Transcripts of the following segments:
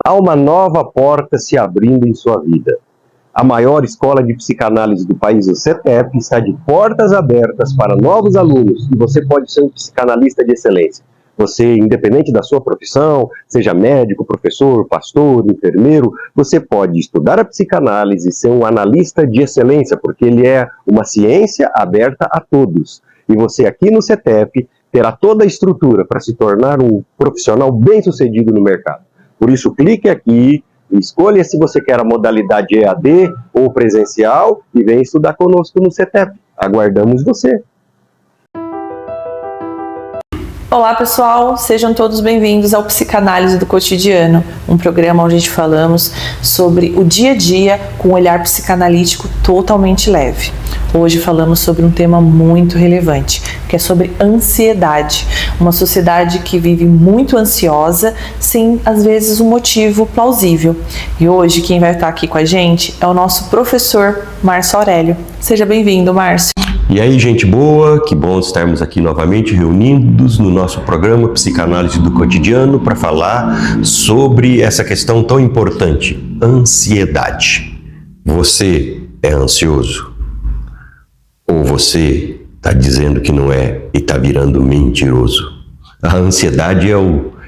Há uma nova porta se abrindo em sua vida. A maior escola de psicanálise do país, o CETEP, está de portas abertas para novos alunos e você pode ser um psicanalista de excelência. Você, independente da sua profissão, seja médico, professor, pastor, enfermeiro, você pode estudar a psicanálise e ser um analista de excelência, porque ele é uma ciência aberta a todos. E você aqui no CETEP terá toda a estrutura para se tornar um profissional bem-sucedido no mercado. Por isso, clique aqui, escolha se você quer a modalidade EAD ou presencial e venha estudar conosco no CETEP. Aguardamos você! Olá pessoal, sejam todos bem-vindos ao Psicanálise do Cotidiano, um programa onde a gente falamos sobre o dia a dia com um olhar psicanalítico totalmente leve. Hoje falamos sobre um tema muito relevante, que é sobre ansiedade, uma sociedade que vive muito ansiosa, sem às vezes um motivo plausível. E hoje quem vai estar aqui com a gente é o nosso professor Márcio Aurélio. Seja bem-vindo, Márcio. E aí, gente boa, que bom estarmos aqui novamente reunidos no nosso programa Psicanálise do Cotidiano para falar sobre essa questão tão importante, ansiedade. Você é ansioso? Ou você está dizendo que não é e está virando mentiroso? A ansiedade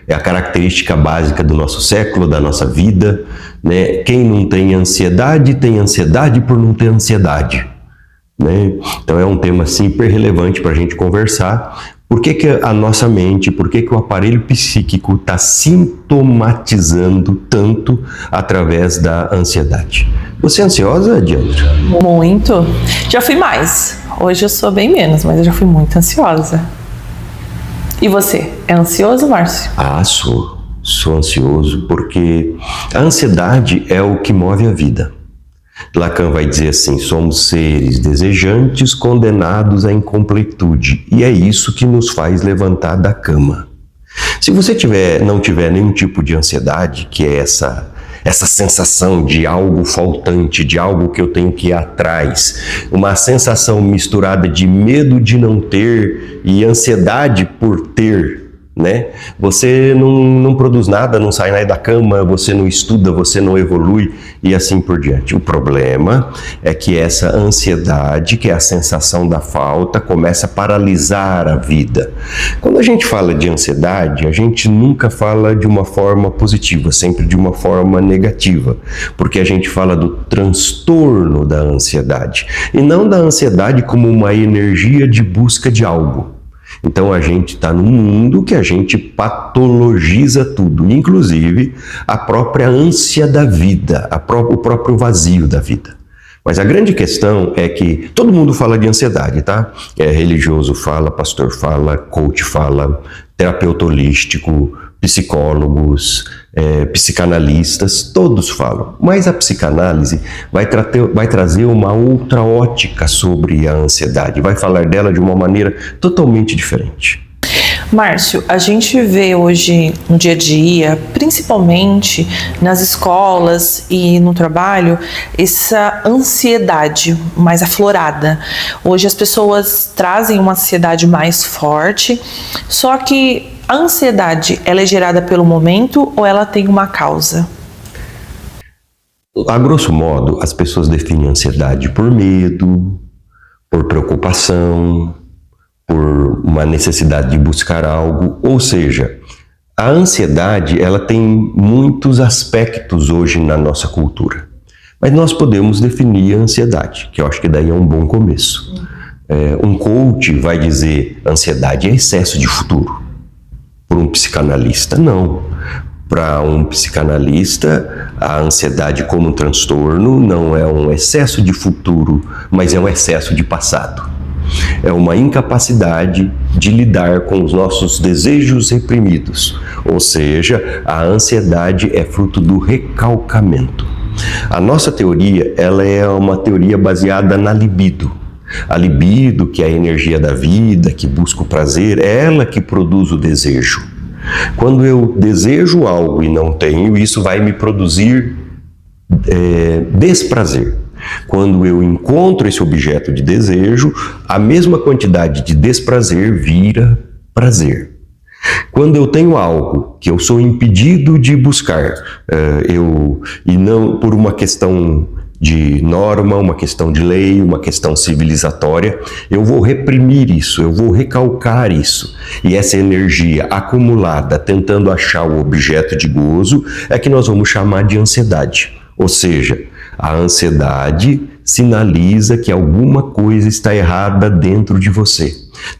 é a característica básica do nosso século, da nossa vida, né? Quem não tem ansiedade por não ter ansiedade. Né? Então é um tema super relevante para a gente conversar. Por que a nossa mente, por que o aparelho psíquico está sintomatizando tanto através da ansiedade? Você é ansiosa, Diandra? Muito. Já fui mais. Hoje eu sou bem menos, mas eu já fui muito ansiosa. E você? É ansioso, Márcio? Sou ansioso porque a ansiedade é o que move a vida. Lacan vai dizer assim, somos seres desejantes condenados à incompletude, e é isso que nos faz levantar da cama. Se você não tiver nenhum tipo de ansiedade, que é essa sensação de algo faltante, de algo que eu tenho que ir atrás, uma sensação misturada de medo de não ter e ansiedade por ter, né? Você não produz nada, não sai da cama, você não estuda, você não evolui e assim por diante. O problema é que essa ansiedade, que é a sensação da falta, começa a paralisar a vida. Quando a gente fala de ansiedade, a gente nunca fala de uma forma positiva, sempre de uma forma negativa, porque a gente fala do transtorno da ansiedade e não da ansiedade como uma energia de busca de algo. Então a gente está num mundo que a gente patologiza tudo, inclusive a própria ânsia da vida, o próprio vazio da vida. Mas a grande questão é que todo mundo fala de ansiedade, tá? Religioso fala, pastor fala, coach fala, terapeuta holístico, psicólogos, psicanalistas, todos falam. Mas a psicanálise vai trazer uma outra ótica sobre a ansiedade, vai falar dela de uma maneira totalmente diferente. Márcio, a gente vê hoje no dia a dia, principalmente nas escolas e no trabalho, essa ansiedade mais aflorada. Hoje as pessoas trazem uma ansiedade mais forte, só que a ansiedade, ela é gerada pelo momento ou ela tem uma causa? A grosso modo, as pessoas definem a ansiedade por medo, por preocupação, por uma necessidade de buscar algo, ou seja, a ansiedade ela tem muitos aspectos hoje na nossa cultura, mas nós podemos definir a ansiedade, que eu acho que daí é um bom começo. Um coach vai dizer ansiedade é excesso de futuro. Para um psicanalista, não. Para um psicanalista, a ansiedade como um transtorno não é um excesso de futuro, mas é um excesso de passado. É uma incapacidade de lidar com os nossos desejos reprimidos, ou seja, a ansiedade é fruto do recalcamento. A nossa teoria, ela é uma teoria baseada na libido. A libido, que é a energia da vida, que busca o prazer, é ela que produz o desejo. Quando eu desejo algo e não tenho, isso vai me produzir desprazer. Quando eu encontro esse objeto de desejo, a mesma quantidade de desprazer vira prazer. Quando eu tenho algo que eu sou impedido de buscar, e não por uma questão de norma, uma questão de lei, uma questão civilizatória, eu vou reprimir isso, eu vou recalcar isso. E essa energia acumulada tentando achar o objeto de gozo é que nós vamos chamar de ansiedade. Ou seja, a ansiedade sinaliza que alguma coisa está errada dentro de você.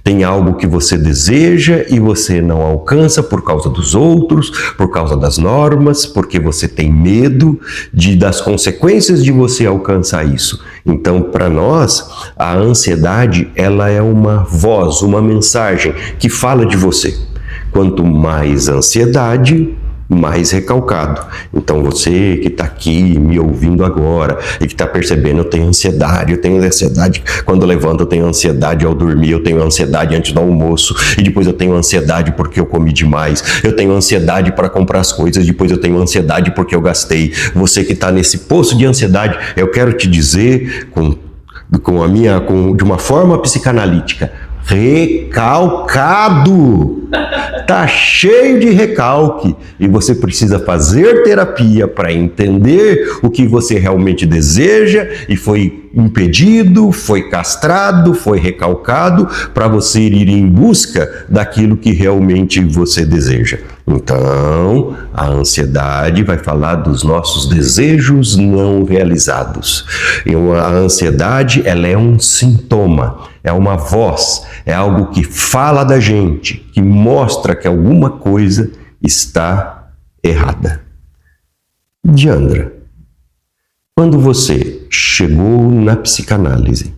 Tem algo que você deseja e você não alcança por causa dos outros, por causa das normas, porque você tem medo das consequências de você alcançar isso. Então, para nós, a ansiedade, ela é uma voz, uma mensagem que fala de você. Quanto mais ansiedade, mais recalcado. Então você que está aqui me ouvindo agora e que está percebendo, eu tenho ansiedade quando eu levanto, eu tenho ansiedade ao dormir, eu tenho ansiedade antes do almoço e depois eu tenho ansiedade porque eu comi demais, eu tenho ansiedade para comprar as coisas, depois eu tenho ansiedade porque eu gastei. Você que está nesse poço de ansiedade, eu quero te dizer de uma forma psicanalítica: recalcado! Tá cheio de recalque e você precisa fazer terapia para entender o que você realmente deseja e foi impedido, foi castrado, foi recalcado, para você ir em busca daquilo que realmente você deseja. Então, a ansiedade vai falar dos nossos desejos não realizados. E a ansiedade, ela é um sintoma, é uma voz, é algo que fala da gente, que mostra que alguma coisa está errada. Diandra, quando você chegou na psicanálise,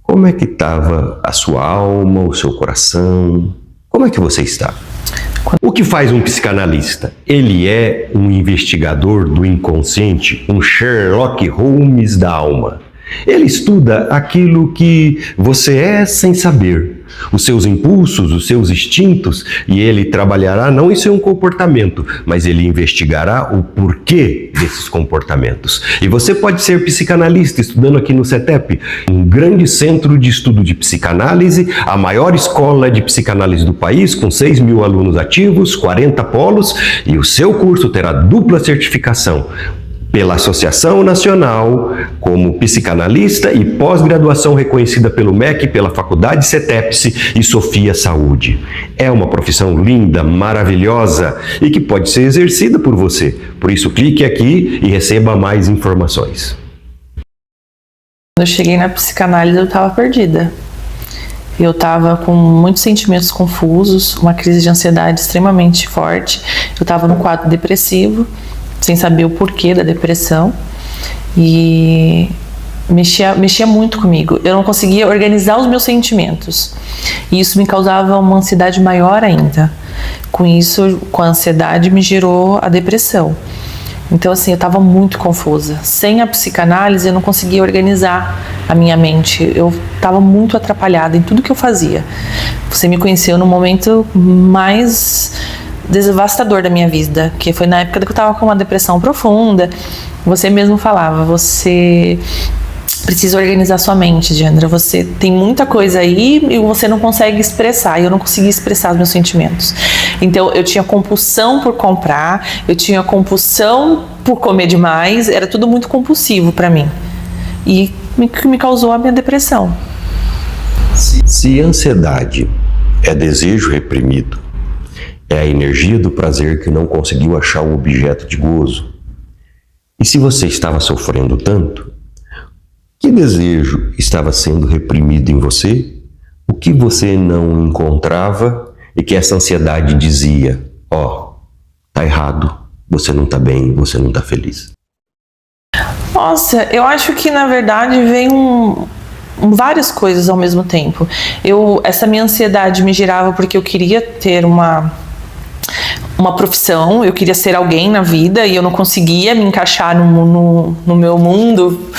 como é que estava a sua alma, o seu coração? Como é que você está? O que faz um psicanalista? Ele é um investigador do inconsciente, um Sherlock Holmes da alma. Ele estuda aquilo que você é sem saber, os seus impulsos, os seus instintos, e ele trabalhará não em seu comportamento, mas ele investigará o porquê desses comportamentos. E você pode ser psicanalista estudando aqui no CETEP, um grande centro de estudo de psicanálise, a maior escola de psicanálise do país, com 6.000 alunos ativos, 40 polos, e o seu curso terá dupla certificação pela Associação Nacional, como psicanalista e pós-graduação reconhecida pelo MEC, pela Faculdade CETEPS e Sofia Saúde. É uma profissão linda, maravilhosa e que pode ser exercida por você. Por isso, clique aqui e receba mais informações. Quando eu cheguei na psicanálise, eu estava perdida. Eu estava com muitos sentimentos confusos, uma crise de ansiedade extremamente forte. Eu estava num quadro depressivo, sem saber o porquê da depressão, e mexia muito comigo. Eu não conseguia organizar os meus sentimentos, e isso me causava uma ansiedade maior ainda. Com isso, com a ansiedade, me gerou a depressão. Então, assim, eu estava muito confusa. Sem a psicanálise, eu não conseguia organizar a minha mente. Eu estava muito atrapalhada em tudo que eu fazia. Você me conheceu no momento mais devastador da minha vida, que foi na época que eu estava com uma depressão profunda. Você mesmo falava, você precisa organizar sua mente, Diandra, você tem muita coisa aí e você não consegue expressar, e eu não conseguia expressar os meus sentimentos. Então eu tinha compulsão por comprar, eu tinha compulsão por comer demais, era tudo muito compulsivo para mim, e me causou a minha depressão. Se ansiedade é desejo reprimido, é a energia do prazer que não conseguiu achar o objeto de gozo. E se você estava sofrendo tanto, que desejo estava sendo reprimido em você? O que você não encontrava e que essa ansiedade dizia: tá errado, você não tá bem, você não tá feliz? Nossa, eu acho que na verdade vem várias coisas ao mesmo tempo. Essa minha ansiedade me girava porque eu queria ter uma profissão, eu queria ser alguém na vida e eu não conseguia me encaixar no meu mundo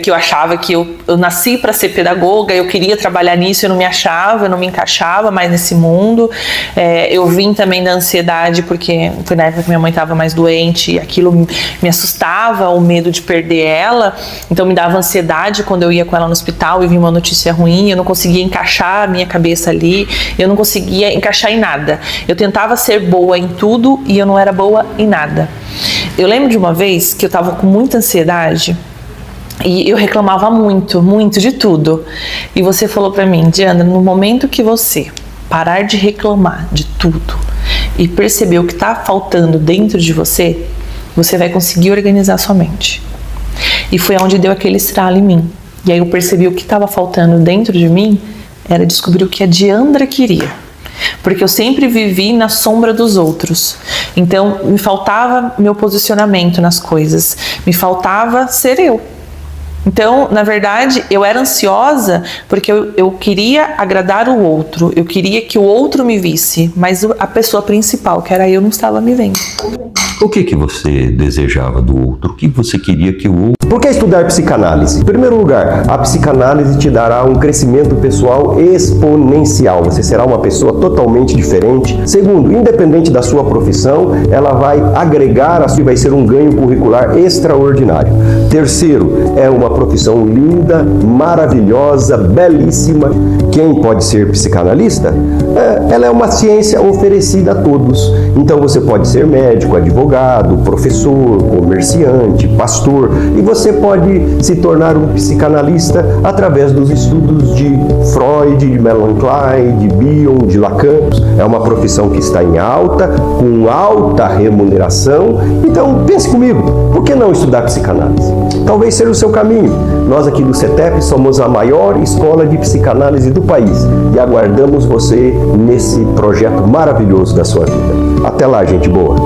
que eu achava que eu nasci para ser pedagoga, eu queria trabalhar nisso, eu não me achava, eu não me encaixava mais nesse mundo. Eu vim também da ansiedade, porque foi na época que minha mãe estava mais doente e aquilo me assustava, o medo de perder ela, então me dava ansiedade quando eu ia com ela no hospital e vinha uma notícia ruim, eu não conseguia encaixar a minha cabeça ali, eu não conseguia encaixar em nada. Eu tentava ser boa em tudo e eu não era boa em nada. Eu lembro de uma vez que eu estava com muita ansiedade e eu reclamava muito, muito de tudo. E você falou para mim: Diandra, no momento que você parar de reclamar de tudo e perceber o que está faltando dentro de você, você vai conseguir organizar sua mente. E foi onde deu aquele estralo em mim. E aí eu percebi o que estava faltando dentro de mim era descobrir o que a Diandra queria. Porque eu sempre vivi na sombra dos outros. Então, me faltava meu posicionamento nas coisas. Me faltava ser eu. Então, na verdade, eu era ansiosa porque eu queria agradar o outro. Eu queria que o outro me visse. Mas a pessoa principal, que era eu, não estava me vendo. O que você desejava do outro? O que você queria que o outro... Por que estudar psicanálise? Em primeiro lugar, a psicanálise te dará um crescimento pessoal exponencial. Você será uma pessoa totalmente diferente. Segundo, independente da sua profissão, ela vai agregar a sua, vai ser um ganho curricular extraordinário. Terceiro, é uma profissão linda, maravilhosa, belíssima. Quem pode ser psicanalista? Ela é uma ciência oferecida a todos. Então você pode ser médico, advogado, professor, comerciante, pastor, e você pode se tornar um psicanalista através dos estudos de Freud, de Melanie Klein, de Bion, de Lacan. É uma profissão que está em alta, com alta remuneração. Então pense comigo, por que não estudar psicanálise? Talvez seja o seu caminho. Nós aqui do CETEP somos a maior escola de psicanálise do país e aguardamos você nesse projeto maravilhoso da sua vida. Até lá, gente boa!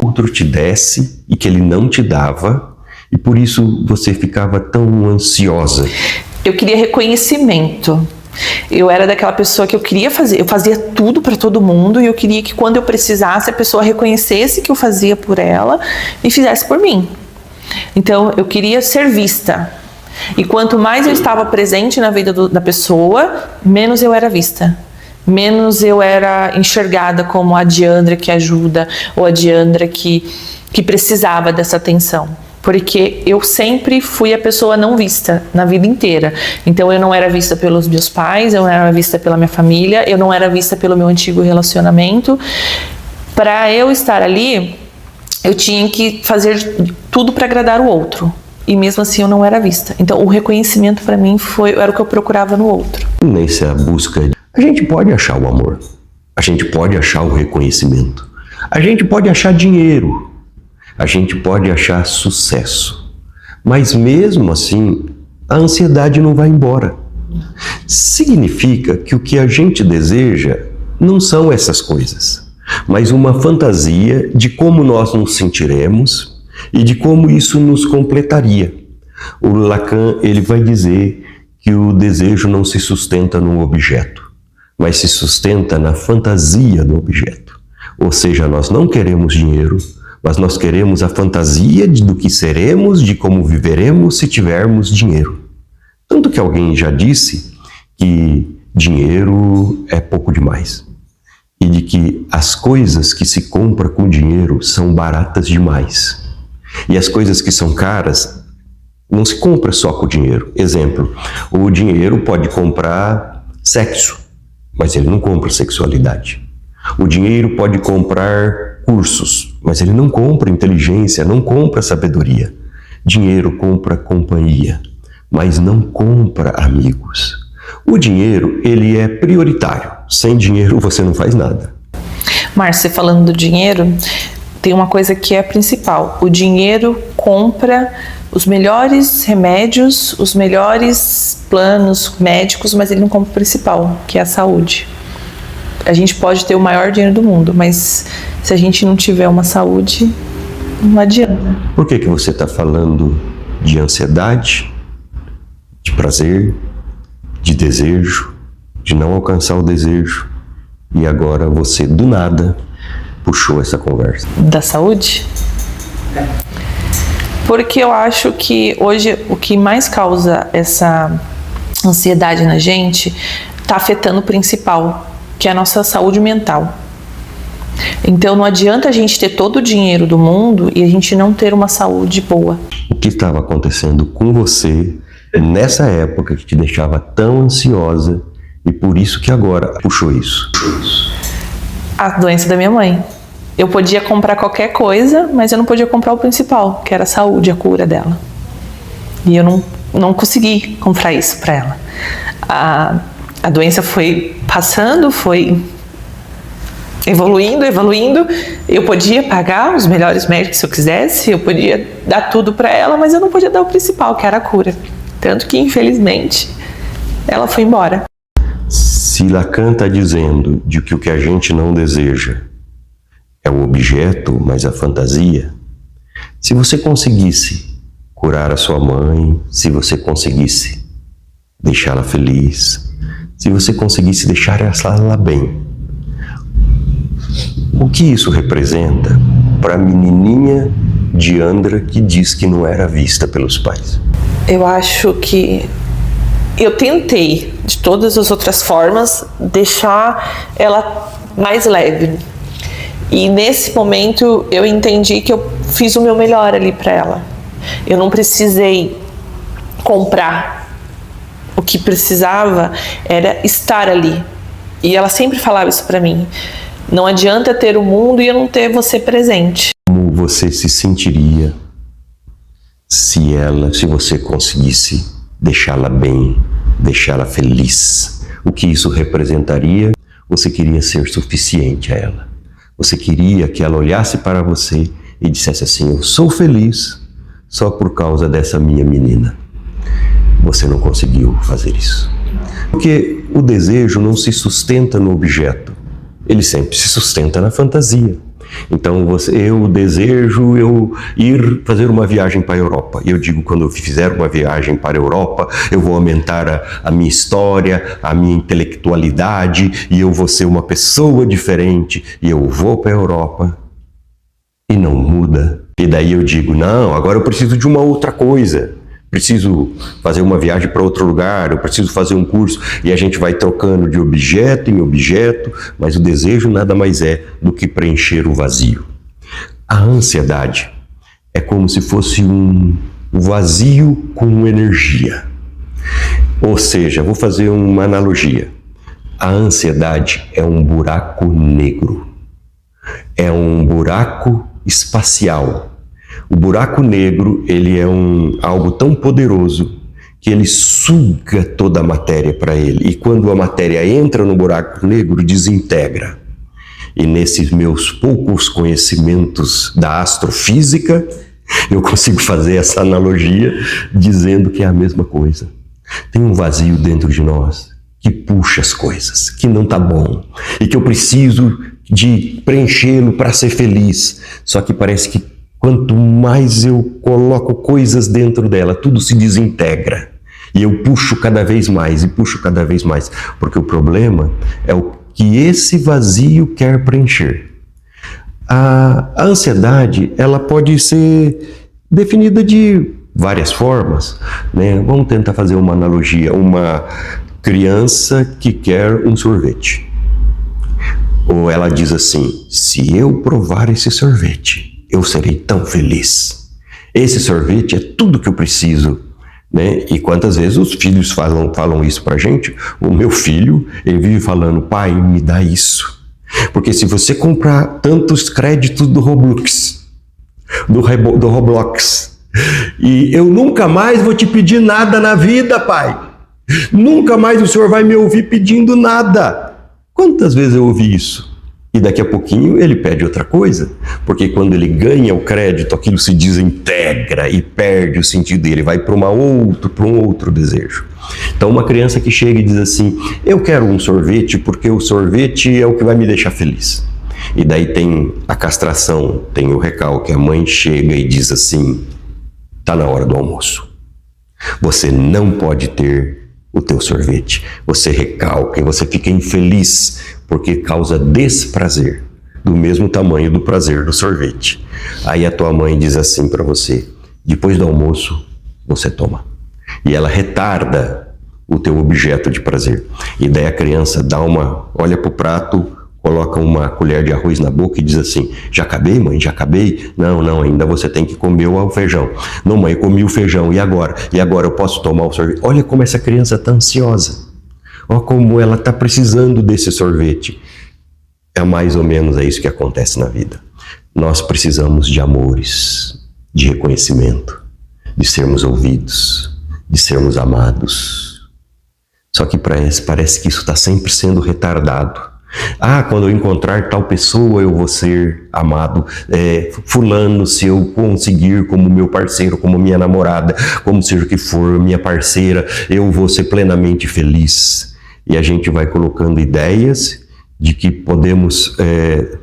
O outro te desse e que ele não te dava, e por isso você ficava tão ansiosa. Eu queria reconhecimento. Eu era daquela pessoa que eu queria fazer, eu fazia tudo para todo mundo e eu queria que quando eu precisasse a pessoa reconhecesse que eu fazia por ela e fizesse por mim. Então eu queria ser vista. E quanto mais eu estava presente na vida da pessoa, menos eu era vista. Menos eu era enxergada como a Diandra que ajuda ou a Diandra que precisava dessa atenção. Porque eu sempre fui a pessoa não vista na vida inteira. Então eu não era vista pelos meus pais, eu não era vista pela minha família, eu não era vista pelo meu antigo relacionamento. Para eu estar ali, eu tinha que fazer tudo para agradar o outro. E mesmo assim eu não era vista. Então o reconhecimento para mim era o que eu procurava no outro. Nessa busca, a gente pode achar o amor. A gente pode achar o reconhecimento. A gente pode achar dinheiro. A gente pode achar sucesso. Mas mesmo assim, a ansiedade não vai embora. Significa que o que a gente deseja não são essas coisas, mas uma fantasia de como nós nos sentiremos e de como isso nos completaria. O Lacan, ele vai dizer que o desejo não se sustenta num objeto, mas se sustenta na fantasia do objeto. Ou seja, nós não queremos dinheiro, mas nós queremos a fantasia do que seremos, de como viveremos se tivermos dinheiro. Tanto que alguém já disse que dinheiro é pouco demais. E de que as coisas que se compra com dinheiro são baratas demais. E as coisas que são caras não se compra só com dinheiro. Exemplo, o dinheiro pode comprar sexo, mas ele não compra sexualidade. O dinheiro pode comprar cursos, mas ele não compra inteligência, não compra sabedoria. Dinheiro compra companhia, mas não compra amigos. O dinheiro, ele é prioritário. Sem dinheiro você não faz nada. Márcia, falando do dinheiro, tem uma coisa que é principal. O dinheiro compra os melhores remédios, os melhores planos médicos, mas ele não compra o principal, que é a saúde. A gente pode ter o maior dinheiro do mundo, mas se a gente não tiver uma saúde, não adianta. Por que você está falando de ansiedade, de prazer, de desejo, de não alcançar o desejo, e agora você, do nada, puxou essa conversa? Da saúde? Porque eu acho que hoje o que mais causa essa ansiedade na gente está afetando o principal, que é a nossa saúde mental. Então não adianta a gente ter todo o dinheiro do mundo e a gente não ter uma saúde boa. O que estava acontecendo com você nessa época que te deixava tão ansiosa e por isso que agora puxou isso? A doença da minha mãe. Eu podia comprar qualquer coisa, mas eu não podia comprar o principal, que era a saúde, a cura dela. E eu não consegui comprar isso para ela. A doença foi passando, foi evoluindo. Eu podia pagar os melhores médicos se eu quisesse, eu podia dar tudo para ela, mas eu não podia dar o principal, que era a cura. Tanto que, infelizmente, ela foi embora. Se Lacan está dizendo de que o que a gente não deseja é o objeto, mas a fantasia, se você conseguisse curar a sua mãe, se você conseguisse deixá-la feliz, se você conseguisse deixar ela bem, o que isso representa para a menininha Diandra que diz que não era vista pelos pais? Eu acho que eu tentei, de todas as outras formas, deixar ela mais leve. E nesse momento eu entendi que eu fiz o meu melhor ali para ela. Eu não precisei comprar. O que precisava era estar ali. E ela sempre falava isso para mim. Não adianta ter o mundo e eu não ter você presente. Como você se sentiria se você conseguisse deixá-la bem, deixá-la feliz? O que isso representaria? Você queria ser suficiente a ela. Você queria que ela olhasse para você e dissesse assim: eu sou feliz só por causa dessa minha menina. Você não conseguiu fazer isso. Porque o desejo não se sustenta no objeto. Ele sempre se sustenta na fantasia. Então eu desejo ir fazer uma viagem para a Europa. E eu digo, quando eu fizer uma viagem para a Europa, eu vou aumentar a minha história, a minha intelectualidade, e eu vou ser uma pessoa diferente, e eu vou para a Europa e não muda. E daí eu digo, não, agora eu preciso de uma outra coisa. Preciso fazer uma viagem para outro lugar, eu preciso fazer um curso, e a gente vai trocando de objeto em objeto, mas o desejo nada mais é do que preencher o vazio. A ansiedade é como se fosse um vazio com energia. Ou seja, vou fazer uma analogia. A ansiedade é um buraco negro, é um buraco espacial. O buraco negro, ele é algo tão poderoso que ele suga toda a matéria para ele. E quando a matéria entra no buraco negro, desintegra. E nesses meus poucos conhecimentos da astrofísica, eu consigo fazer essa analogia dizendo que é a mesma coisa. Tem um vazio dentro de nós que puxa as coisas, que não está bom. E que eu preciso de preenchê-lo para ser feliz. Só que parece que quanto mais eu coloco coisas dentro dela, tudo se desintegra. E eu puxo cada vez mais, e puxo cada vez mais. Porque o problema é o que esse vazio quer preencher. A ansiedade, ela pode ser definida de várias formas, né? Vamos tentar fazer uma analogia. Uma criança que quer um sorvete. Ou ela diz assim, se eu provar esse sorvete, eu serei tão feliz. Esse sorvete é tudo que eu preciso, né? E quantas vezes os filhos falam isso pra gente? O meu filho, ele vive falando, pai, me dá isso. Porque se você comprar tantos créditos do Roblox, e eu nunca mais vou te pedir nada na vida, pai. Nunca mais o senhor vai me ouvir pedindo nada. Quantas vezes eu ouvi isso? E daqui a pouquinho ele pede outra coisa, porque quando ele ganha o crédito, aquilo se desintegra e perde o sentido dele, vai para um outro desejo. Então uma criança que chega e diz assim, eu quero um sorvete porque o sorvete é o que vai me deixar feliz. E daí tem a castração, tem o recalque, a mãe chega e diz assim, tá na hora do almoço. Você não pode ter o teu sorvete. Você recalca e você fica infeliz porque causa desprazer, do mesmo tamanho do prazer do sorvete. Aí a tua mãe diz assim para você, depois do almoço você toma. E ela retarda o teu objeto de prazer. E daí a criança olha pro prato, coloca uma colher de arroz na boca e diz assim: já acabei, mãe? Já acabei? Não, ainda você tem que comer o feijão. Não, mãe, eu comi o feijão, e agora? E agora eu posso tomar o sorvete? Olha como essa criança está ansiosa. Olha como ela está precisando desse sorvete. É mais ou menos isso que acontece na vida. Nós precisamos de amores, de reconhecimento, de sermos ouvidos, de sermos amados. Só que parece que isso está sempre sendo retardado. Quando eu encontrar tal pessoa eu vou ser amado. Fulano, se eu conseguir como meu parceiro, como minha namorada, como seja o que for, minha parceira, eu vou ser plenamente feliz. E a gente vai colocando ideias de que podemos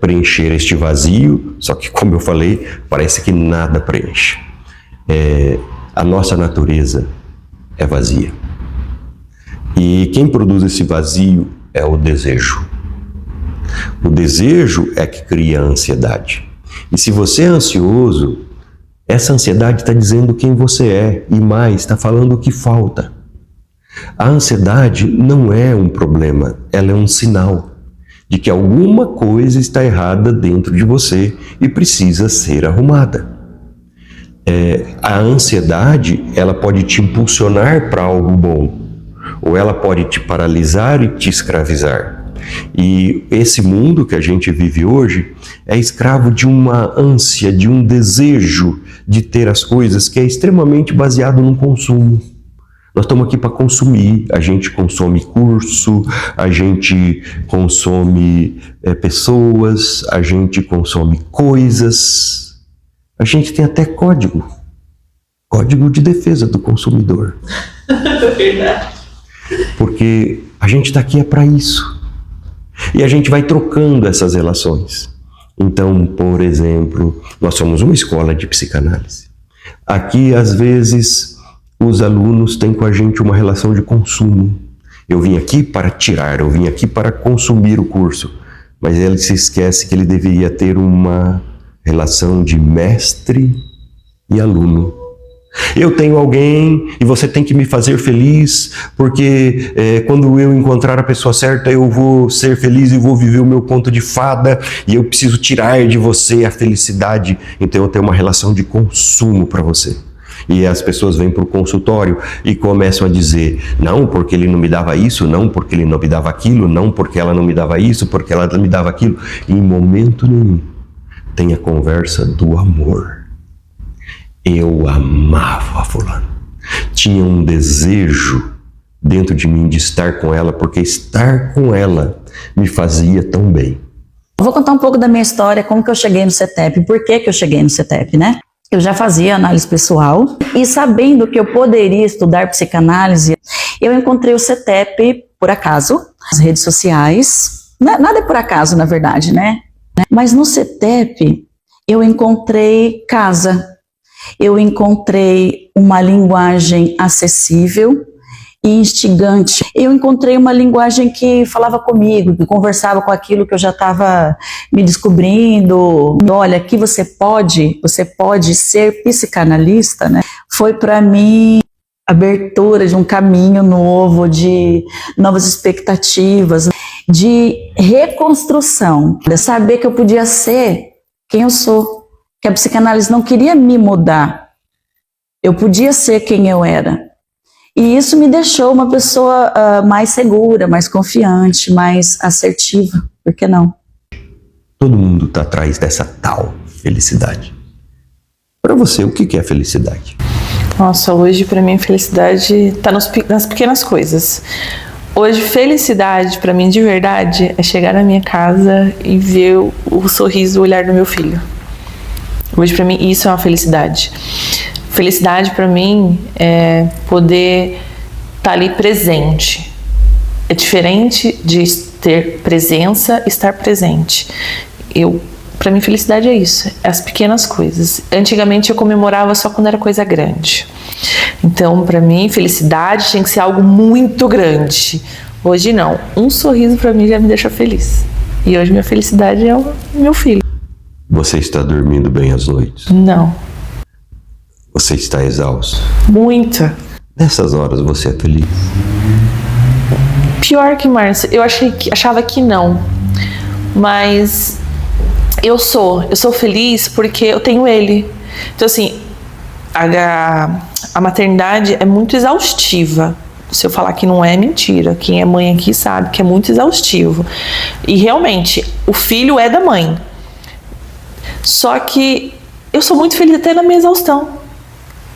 preencher este vazio, só que, como eu falei, parece que nada preenche. A nossa natureza é vazia. E quem produz esse vazio é o desejo. O desejo é que cria a ansiedade. E se você é ansioso, essa ansiedade está dizendo quem você é e mais, está falando o que falta. A ansiedade não é um problema, ela é um sinal de que alguma coisa está errada dentro de você e precisa ser arrumada. A ansiedade, ela pode te impulsionar para algo bom, ou ela pode te paralisar e te escravizar. E esse mundo que a gente vive hoje é escravo de uma ânsia, de um desejo de ter as coisas que é extremamente baseado no consumo. Nós estamos aqui para consumir, a gente consome curso, a gente consome pessoas, a gente consome coisas, a gente tem até código de defesa do consumidor. Verdade. Porque a gente está aqui para isso. E a gente vai trocando essas relações. Então, por exemplo, nós somos uma escola de psicanálise. Aqui, às vezes, os alunos têm com a gente uma relação de consumo. Eu vim aqui para tirar, eu vim aqui para consumir o curso. Mas ele se esquece que ele deveria ter uma relação de mestre e aluno. Eu tenho alguém e você tem que me fazer feliz, porque quando eu encontrar a pessoa certa eu vou ser feliz e vou viver o meu conto de fada e eu preciso tirar de você a felicidade. Então eu tenho uma relação de consumo para você. E as pessoas vêm para o consultório e começam a dizer: não, porque ele não me dava isso, não, porque ele não me dava aquilo, não, porque ela não me dava isso, porque ela não me dava aquilo. E em momento nenhum tem a conversa do amor. Eu amava fulano. Tinha um desejo dentro de mim de estar com ela, porque estar com ela me fazia tão bem. Eu vou contar um pouco da minha história, como que eu cheguei no CETEP, por que eu cheguei no CETEP, né? Eu já fazia análise pessoal e sabendo que eu poderia estudar psicanálise, eu encontrei o CETEP por acaso, nas redes sociais. Nada é por acaso, na verdade, né? Mas no CETEP eu encontrei casa. Eu encontrei uma linguagem acessível e instigante. Eu encontrei uma linguagem que falava comigo, que conversava com aquilo que eu já estava me descobrindo. Olha, aqui você pode ser psicanalista, né? Foi para mim abertura de um caminho novo, de novas expectativas, de reconstrução, de saber que eu podia ser quem eu sou. Que a psicanálise não queria me mudar, eu podia ser quem eu era. E isso me deixou uma pessoa mais segura, mais confiante, mais assertiva, por que não? Todo mundo está atrás dessa tal felicidade. Para você, o que é felicidade? Nossa, hoje para mim felicidade está nas pequenas coisas. Hoje felicidade para mim de verdade é chegar na minha casa e ver o sorriso, o olhar do meu filho. Hoje, para mim, isso é uma felicidade. Felicidade, para mim, é poder estar ali presente. É diferente de ter presença e estar presente. Para mim, felicidade é isso, é as pequenas coisas. Antigamente, eu comemorava só quando era coisa grande. Então, para mim, felicidade tinha que ser algo muito grande. Hoje, não. Um sorriso, para mim, já me deixa feliz. E hoje, minha felicidade é o meu filho. Você está dormindo bem às noites? Não. Você está exausto? Muita. Nessas horas você é feliz? Pior que Márcio, eu achava que não, mas eu sou feliz porque eu tenho ele. Então assim, a maternidade é muito exaustiva. Se eu falar que não é, mentira. Quem é mãe aqui sabe que é muito exaustivo. E realmente, o filho é da mãe. Só que eu sou muito feliz até na minha exaustão.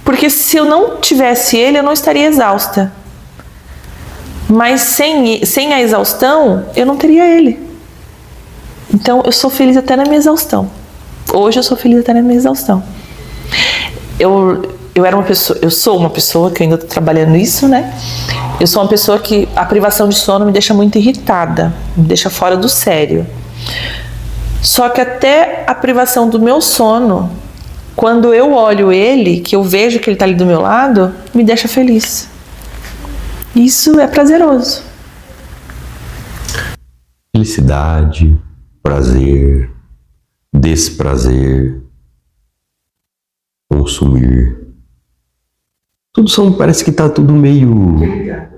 Porque se eu não tivesse ele, eu não estaria exausta. Mas sem a exaustão, eu não teria ele. Então, eu sou feliz até na minha exaustão. Hoje eu sou feliz até na minha exaustão. Eu sou uma pessoa que ainda estou trabalhando isso, né? Eu sou uma pessoa que a privação de sono me deixa muito irritada, me deixa fora do sério. Só que até a privação do meu sono, quando eu olho ele, que eu vejo que ele está ali do meu lado, me deixa feliz. Isso é prazeroso. Felicidade, prazer, desprazer, consumir. Parece que está tudo meio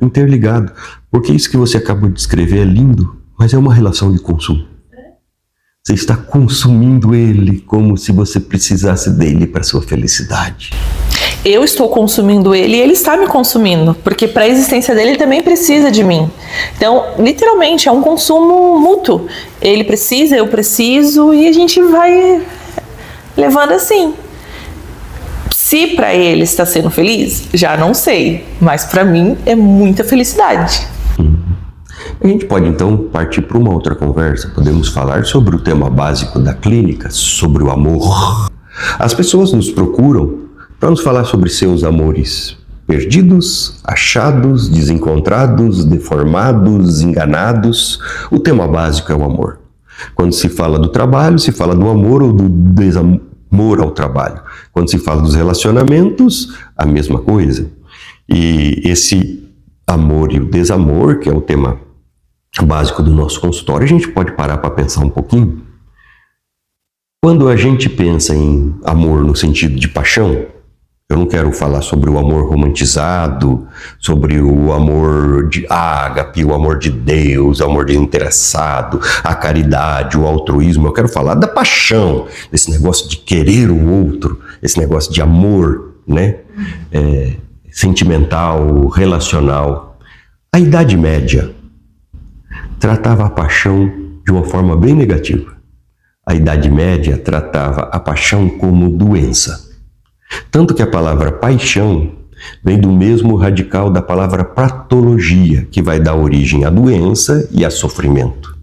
interligado. Porque isso que você acabou de descrever é lindo, mas é uma relação de consumo. Você está consumindo ele como se você precisasse dele para sua felicidade. Eu estou consumindo ele e ele está me consumindo, porque para a existência dele ele também precisa de mim. Então, literalmente, é um consumo mútuo. Ele precisa, eu preciso e a gente vai levando assim. Se para ele está sendo feliz, já não sei, mas para mim é muita felicidade. A gente pode então partir para uma outra conversa. Podemos falar sobre o tema básico da clínica, sobre o amor. As pessoas nos procuram para nos falar sobre seus amores perdidos, achados, desencontrados, deformados, enganados. O tema básico é o amor. Quando se fala do trabalho, se fala do amor ou do desamor ao trabalho. Quando se fala dos relacionamentos, a mesma coisa. E esse amor e o desamor, que é o tema básico do nosso consultório, a gente pode parar para pensar um pouquinho. Quando a gente pensa em amor no sentido de paixão, eu não quero falar sobre o amor romantizado, sobre o amor de ágape, o amor de Deus, o amor de interessado, a caridade, o altruísmo. Eu quero falar da paixão, desse negócio de querer o outro, esse negócio de amor, né? Sentimental, relacional. A Idade Média tratava a paixão de uma forma bem negativa. A Idade Média tratava a paixão como doença. Tanto que a palavra paixão vem do mesmo radical da palavra patologia, que vai dar origem à doença e a sofrimento.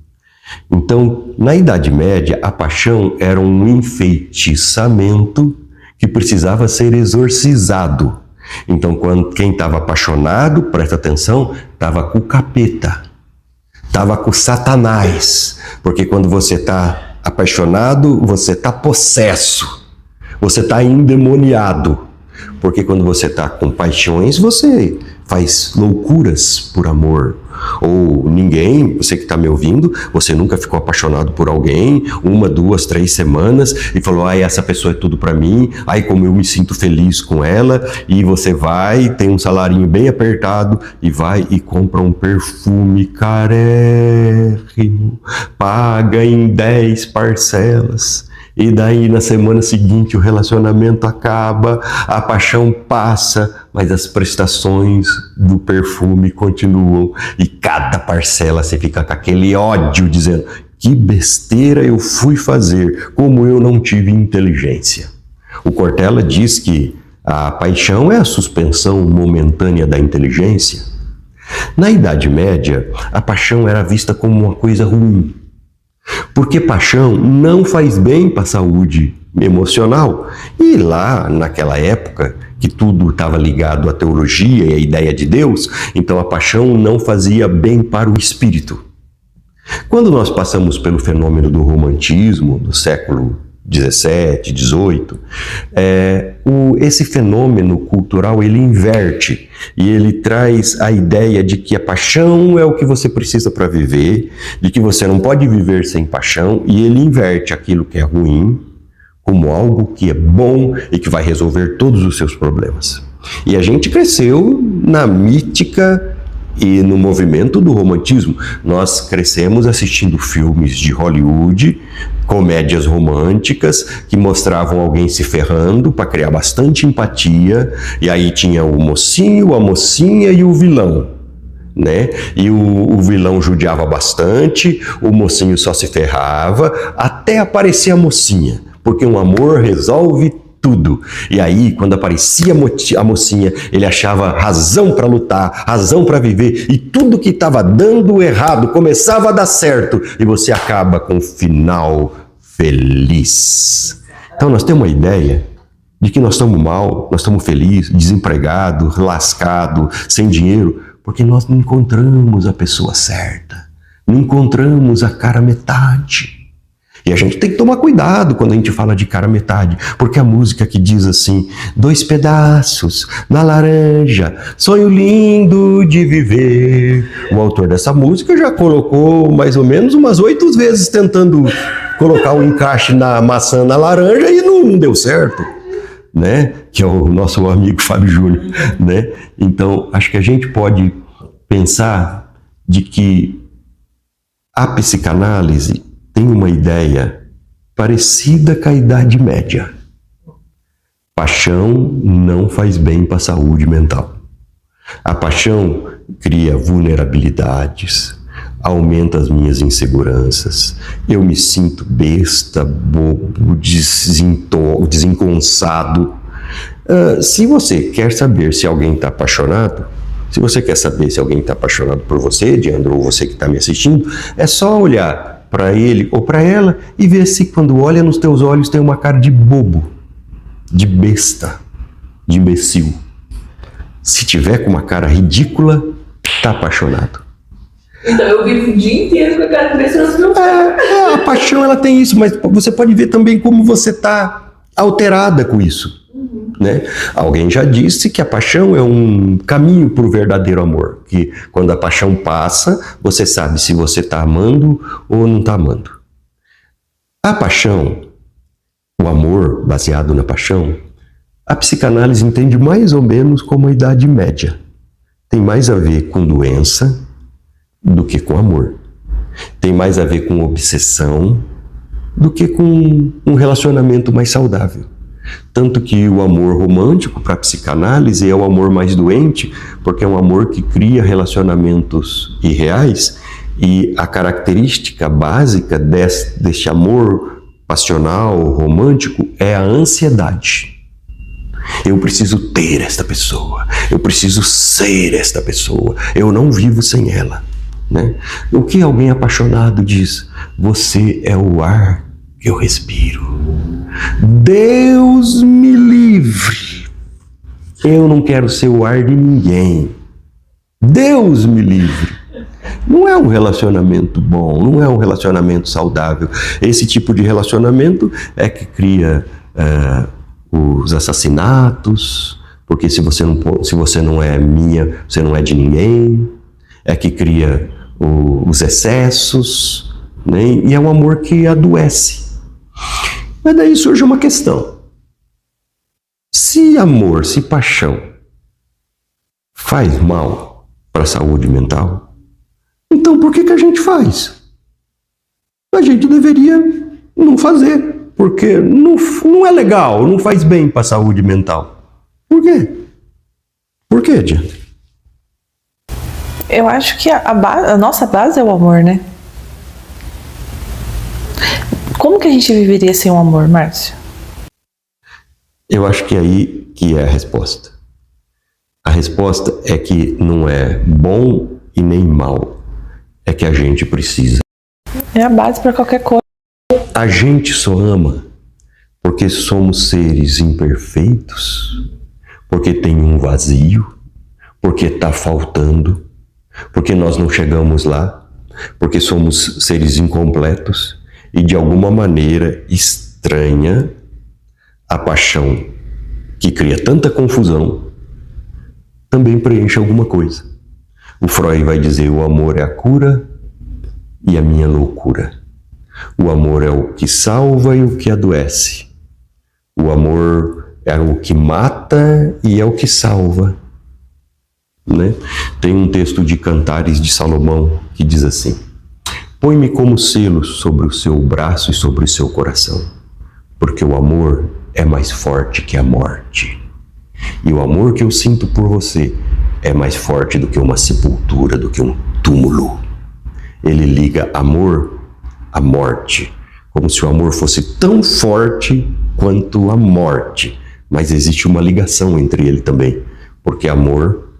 Então, na Idade Média, a paixão era um enfeitiçamento que precisava ser exorcizado. Então, quem estava apaixonado, presta atenção, estava com o capeta, estava com Satanás. Porque quando você está apaixonado, você está possesso. Você está endemoniado, porque quando você está com paixões, você faz loucuras por amor. Ou ninguém, você que está me ouvindo, você nunca ficou apaixonado por alguém, 1, 2, 3 semanas, e falou, ai, essa pessoa é tudo para mim, ai, como eu me sinto feliz com ela, e você vai, tem um salarinho bem apertado, e vai e compra um perfume carérrimo, paga em 10 parcelas. E daí na semana seguinte o relacionamento acaba, a paixão passa, mas as prestações do perfume continuam. E cada parcela você fica com aquele ódio dizendo, que besteira eu fui fazer, como eu não tive inteligência. O Cortella diz que a paixão é a suspensão momentânea da inteligência. Na Idade Média, a paixão era vista como uma coisa ruim. Porque paixão não faz bem para a saúde emocional. E lá, naquela época, que tudo estava ligado à teologia e à ideia de Deus, então a paixão não fazia bem para o espírito. Quando nós passamos pelo fenômeno do romantismo, do século 17, 18, esse fenômeno cultural ele inverte e ele traz a ideia de que a paixão é o que você precisa para viver, de que você não pode viver sem paixão, e ele inverte aquilo que é ruim como algo que é bom e que vai resolver todos os seus problemas. E a gente cresceu na mítica e no movimento do romantismo. Nós crescemos assistindo filmes de Hollywood, comédias românticas que mostravam alguém se ferrando para criar bastante empatia, e aí tinha o mocinho, a mocinha e o vilão, né? E o vilão judiava bastante, o mocinho só se ferrava até aparecer a mocinha, porque um amor resolve tudo. E aí, quando aparecia a mocinha, ele achava razão para lutar, razão para viver, e tudo que estava dando errado começava a dar certo, e você acaba com um final feliz. Então nós temos uma ideia de que nós estamos mal, nós estamos felizes, desempregados, lascados, sem dinheiro, porque nós não encontramos a pessoa certa, não encontramos a cara metade. E a gente tem que tomar cuidado quando a gente fala de cara metade, porque a música que diz assim, 2 pedaços na laranja, sonho lindo de viver. O autor dessa música já colocou mais ou menos umas 8 vezes tentando colocar o encaixe na maçã na laranja e não deu certo, né? Que é o nosso amigo Fábio Júnior, né? Então, acho que a gente pode pensar de que a psicanálise tem uma ideia parecida com a Idade Média. Paixão não faz bem para a saúde mental. A paixão cria vulnerabilidades, aumenta as minhas inseguranças, eu me sinto besta, bobo, desengonçado. Se você quer saber se alguém está apaixonado, se você quer saber se alguém está apaixonado por você, Diandro, ou você que está me assistindo, é só olhar para ele ou para ela e ver se quando olha nos teus olhos tem uma cara de bobo, de besta, de imbecil. Se tiver com uma cara ridícula, tá apaixonado. Então eu vivo o dia inteiro com a cara de besta nos meus olhos. A paixão ela tem isso, mas você pode ver também como você tá alterada com isso. Né? Alguém já disse que a paixão é um caminho para o verdadeiro amor, que quando a paixão passa, você sabe se você está amando ou não está amando. A paixão, o amor baseado na paixão, a psicanálise entende mais ou menos como a Idade Média. Tem mais a ver com doença do que com amor. Tem mais a ver com obsessão do que com um relacionamento mais saudável. Tanto que o amor romântico para a psicanálise é o amor mais doente, porque é um amor que cria relacionamentos irreais, e a característica básica deste amor passional, romântico, é a ansiedade. Eu preciso ter esta pessoa, eu preciso ser esta pessoa, eu não vivo sem ela. Né? O que alguém apaixonado diz? Você é o ar que eu respiro. Deus me livre. Eu não quero ser o ar de ninguém. Deus me livre. Não é um relacionamento bom, não é um relacionamento saudável. Esse tipo de relacionamento é que cria os assassinatos, porque se você não é minha, você não é de ninguém. É que cria os excessos, né? E é um amor que adoece. Mas daí surge uma questão. Se amor, se paixão faz mal para a saúde mental, então por que a gente faz? A gente deveria não fazer, porque não é legal, não faz bem para a saúde mental. Por quê? Por quê, Diana? Eu acho que a nossa base é o amor, né? Como que a gente viveria sem o amor, Márcio? Eu acho que é aí que é a resposta. A resposta é que não é bom e nem mal. É que a gente precisa. É a base para qualquer coisa. A gente só ama porque somos seres imperfeitos, porque tem um vazio, porque está faltando, porque nós não chegamos lá, porque somos seres incompletos. E de alguma maneira estranha, a paixão que cria tanta confusão também preenche alguma coisa. O Freud vai dizer: o amor é a cura e a minha loucura. O amor é o que salva e o que adoece. O amor é o que mata e é o que salva, né? Tem um texto de Cantares de Salomão que diz assim: põe-me como selo sobre o seu braço e sobre o seu coração, porque o amor é mais forte que a morte. E o amor que eu sinto por você é mais forte do que uma sepultura, do que um túmulo. Ele liga amor à morte, como se o amor fosse tão forte quanto a morte. Mas existe uma ligação entre ele também, porque amor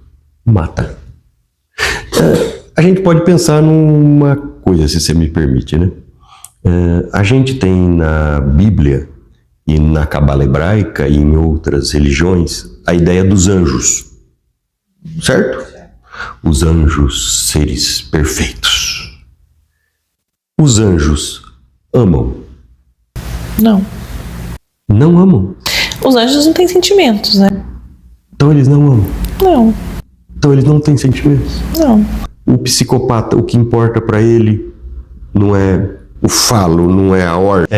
mata. A gente pode pensar numa coisa, se você me permite, né? A gente tem na Bíblia e na Cabala hebraica e em outras religiões a ideia dos anjos, certo? Os anjos, seres perfeitos. Os anjos amam? Não. Não amam? Os anjos não têm sentimentos, né? Então eles não amam? Não. Então eles não têm sentimentos? Não. O psicopata, o que importa para ele não é o falo, não é a ordem.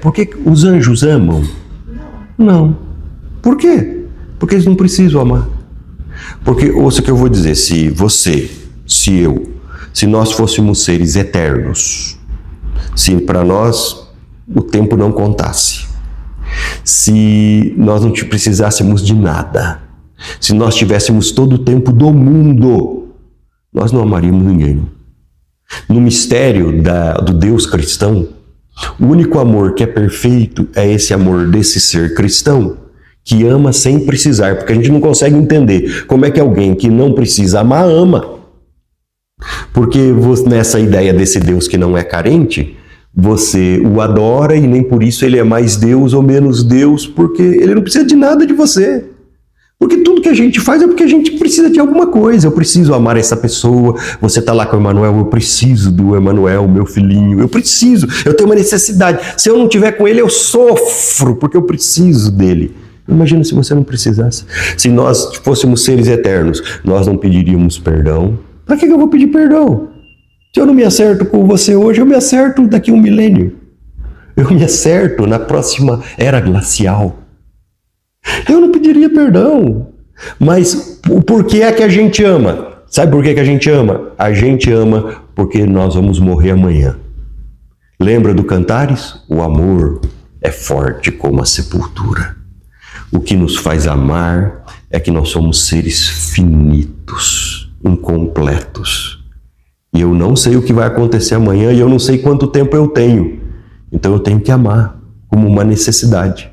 Por que os anjos amam? Não. Por quê? Porque eles não precisam amar. Porque, ouça o que eu vou dizer, se você, se eu, se nós fôssemos seres eternos, se para nós o tempo não contasse, se nós não precisássemos de nada, se nós tivéssemos todo o tempo do mundo, nós não amaríamos ninguém. No mistério do Deus cristão, o único amor que é perfeito é esse amor desse ser cristão, que ama sem precisar, porque a gente não consegue entender como é que alguém que não precisa amar, ama. Porque nessa ideia desse Deus que não é carente, você o adora e nem por isso ele é mais Deus ou menos Deus, porque ele não precisa de nada de você. Porque tudo que a gente faz é porque a gente precisa de alguma coisa. Eu preciso amar essa pessoa. Você está lá com o Emanuel, eu preciso do Emanuel, meu filhinho. Eu tenho uma necessidade. Se eu não estiver com ele, eu sofro, porque eu preciso dele. Imagina se você não precisasse. Se nós fôssemos seres eternos, nós não pediríamos perdão. Para que eu vou pedir perdão? Se eu não me acerto com você hoje, eu me acerto daqui a 1 milênio. Eu me acerto na próxima era glacial. Eu não pediria perdão. Mas por que é que a gente ama? Sabe por que a gente ama? A gente ama porque nós vamos morrer amanhã. Lembra do Cantares? O amor é forte como a sepultura. O que nos faz amar é que nós somos seres finitos, incompletos. E eu não sei o que vai acontecer amanhã e eu não sei quanto tempo eu tenho. Então eu tenho que amar como uma necessidade.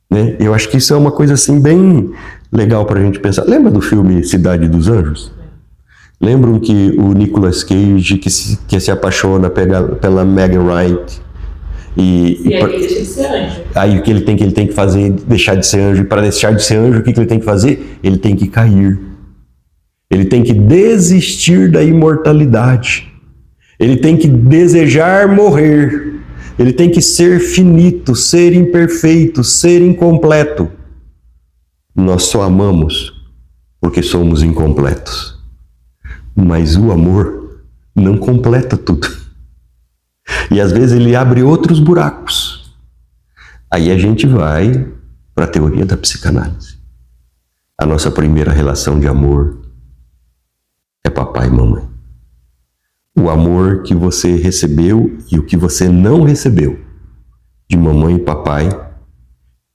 Né? Eu acho que isso é uma coisa assim bem legal para a gente pensar. Lembra do filme Cidade dos Anjos? Lembram que o Nicolas Cage que se apaixona pela Meg Ryan e aí ele deixa de ser anjo. Aí o que ele tem que fazer é deixar de ser anjo. E para deixar de ser anjo, o que ele tem que fazer? Ele tem que cair. Ele tem que desistir da imortalidade. Ele tem que desejar morrer. Ele tem que ser finito, ser imperfeito, ser incompleto. Nós só amamos porque somos incompletos. Mas o amor não completa tudo. E às vezes ele abre outros buracos. Aí a gente vai para a teoria da psicanálise. A nossa primeira relação de amor é papai e mamãe. O amor que você recebeu e o que você não recebeu de mamãe e papai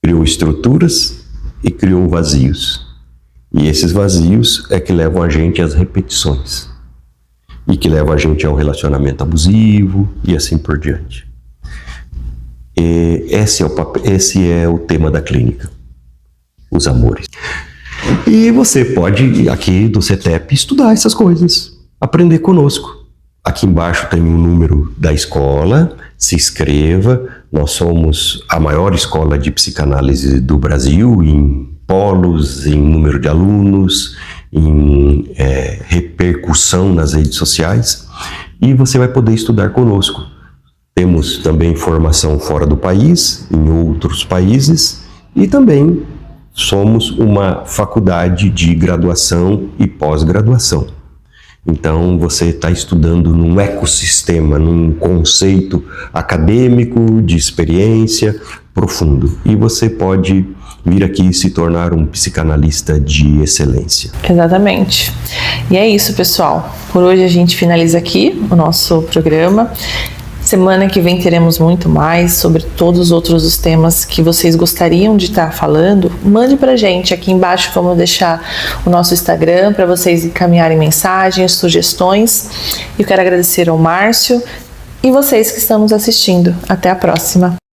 criou estruturas e criou vazios. E esses vazios é que levam a gente às repetições. E que levam a gente ao relacionamento abusivo e assim por diante. Esse é o tema da clínica. Os amores. E você pode, aqui do CETEP, estudar essas coisas. Aprender conosco. Aqui embaixo tem um número da escola, se inscreva. Nós somos a maior escola de psicanálise do Brasil, em polos, em número de alunos, em repercussão nas redes sociais. E você vai poder estudar conosco. Temos também formação fora do país, em outros países, e também somos uma faculdade de graduação e pós-graduação. Então você está estudando num ecossistema, num conceito acadêmico, de experiência profundo. E você pode vir aqui se tornar um psicanalista de excelência. Exatamente. E é isso, pessoal. Por hoje a gente finaliza aqui o nosso programa. Semana que vem teremos muito mais sobre todos os outros temas que vocês gostariam de estar falando. Mande pra gente, aqui embaixo vamos deixar o nosso Instagram para vocês encaminharem mensagens, sugestões. Eu quero agradecer ao Márcio e vocês que estão nos assistindo. Até a próxima!